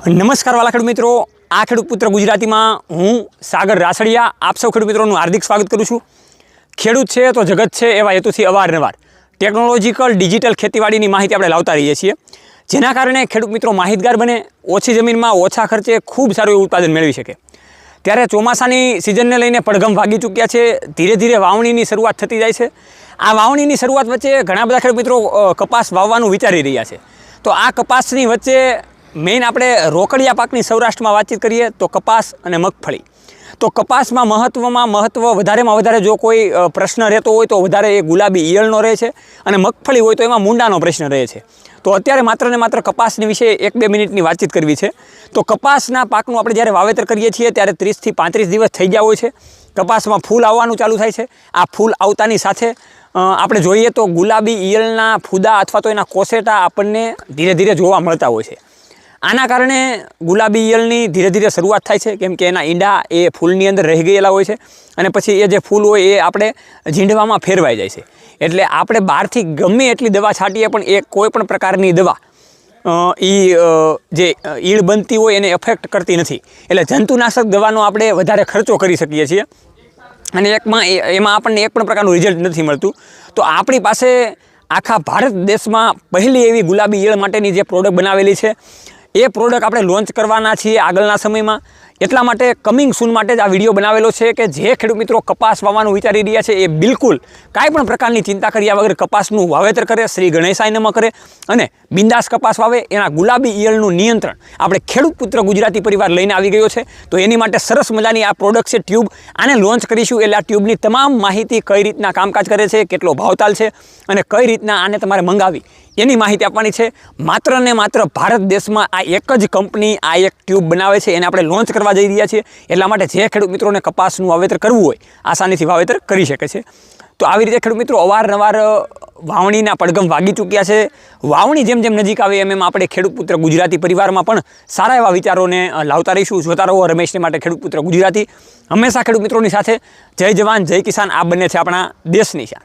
નમસ્કાર વાલા ખેડૂત મિત્રો, આ ખેડૂત પુત્ર ગુજરાતીમાં હું સાગર રાસડિયા આપ સૌ ખેડૂત મિત્રોનું હાર્દિક સ્વાગત કરું છું। ખેડૂત છે તો જગત છે એવા હેતુથી અવારનવાર ટેકનોલોજીકલ ડિજિટલ ખેતીવાડીની માહિતી આપણે લાવતા રહીએ છીએ, જેના કારણે ખેડૂત મિત્રો માહિતગાર બને, ઓછી જમીનમાં ઓછા ખર્ચે ખૂબ સારું એવું ઉત્પાદન મેળવી શકે। ત્યારે ચોમાસાની સિઝનને લઈને પડઘમ વાગી ચૂક્યા છે, ધીરે ધીરે વાવણીની શરૂઆત થતી જાય છે। આ વાવણીની શરૂઆત વચ્ચે ઘણા બધા ખેડૂત મિત્રો કપાસ વાવવાનું વિચારી રહ્યા છે, તો આ કપાસની વચ્ચે મેઇન આપણે રોકડિયા પાકની સૌરાષ્ટ્રમાં વાતચીત કરીએ તો કપાસ અને મગફળી। તો કપાસમાં વધારેમાં વધારે જો કોઈ પ્રશ્ન રહેતો હોય તો વધારે એ ગુલાબી ઈયળનો રહે છે, અને મગફળી હોય તો એમાં મૂંડાનો પ્રશ્ન રહે છે। તો અત્યારે માત્ર ને માત્ર કપાસની વિશે 1-2 મિનિટની વાતચીત કરવી છે। તો કપાસના પાકનું આપણે જ્યારે વાવેતર કરીએ છીએ ત્યારે 30 થી 35 દિવસ થઈ ગયા હોય છે, કપાસમાં ફૂલ આવવાનું ચાલુ થાય છે। આ ફૂલ આવતાની સાથે આપણે જોઈએ તો ગુલાબી ઈયળના ફૂદા અથવા તો એના કોસેટા આપણને ધીરે ધીરે જોવા મળતા હોય છે। આના કારણે ગુલાબી ઈયળની ધીરે ધીરે શરૂઆત થાય છે, કેમ કે એના ઈંડા એ ફૂલની અંદર રહી ગયેલા હોય છે, અને પછી એ જે ફૂલ હોય એ આપણે ઝીંડવામાં ફેરવાઈ જાય છે। એટલે આપણે બહારથી ગમે એટલી દવા છાંટીએ પણ એ કોઈ પણ પ્રકારની દવા જે ઈળ બનતી હોય એને એફેક્ટ કરતી નથી। એટલે જંતુનાશક દવાનો આપણે વધારે ખર્ચો કરી શકીએ છીએ, અને એમાં આપણને એક પણ પ્રકારનું રિઝલ્ટ નથી મળતું। તો આપણી પાસે આખા ભારત દેશમાં પહેલી એવી ગુલાબી ઈયળ માટેની જે પ્રોડક્ટ બનાવેલી છે, એ પ્રોડક્ટ આપણે લોન્ચ કરવાના છીએ આગળના સમયમાં। એટલા માટે કમિંગ સૂન માટે જ આ વિડીયો બનાવેલો છે કે જે ખેડૂત મિત્રો કપાસ વાવવાનું વિચારી રહ્યા છે એ બિલકુલ કાંઈ પણ પ્રકારની ચિંતા કર્યા વગર કપાસનું વાવેતર કરે, શ્રી ગણેશાય નમઃ કરે અને બિંદાસ કપાસ વાવે। એના ગુલાબી ઈયળનું નિયંત્રણ આપણે ખેડૂત પુત્ર ગુજરાતી પરિવાર લઈને આવી ગયો છે। તો એની માટે સરસ મજાની આ પ્રોડક્ટ છે ટ્યુબ, આને લોન્ચ કરીશું એટલે આ ટ્યુબની તમામ માહિતી કઈ રીતના કામકાજ કરે છે, કેટલો ભાવતાલ છે અને કઈ રીતના આને તમારે મંગાવી એની માહિતી આપવાની છે। માત્ર ને માત્ર ભારત દેશમાં આ એક જ કંપની આ એક ટ્યુબ બનાવે છે, એને આપણે લોન્ચ કરવા જઈ રહ્યા છીએ। એટલા માટે જે ખેડૂત મિત્રોને કપાસનું વાવેતર કરવું હોય આસાનીથી વાવેતર કરી શકે છે। તો આવી રીતે ખેડૂત મિત્રો અવારનવાર વાવણીના પડઘમ વાગી ચૂક્યા છે। વાવણી જેમ જેમ નજીક આવે એમ આપણે ખેડૂત પુત્ર ગુજરાતી પરિવારમાં પણ સારા એવા વિચારોને લાવતા રહીશું। જોતા રહો રમેશને માટે ખેડૂત પુત્ર ગુજરાતી, હંમેશા ખેડૂત મિત્રોની સાથે। જય જવાન જય કિસાન, આ બંને છે આપણા દેશની શાન।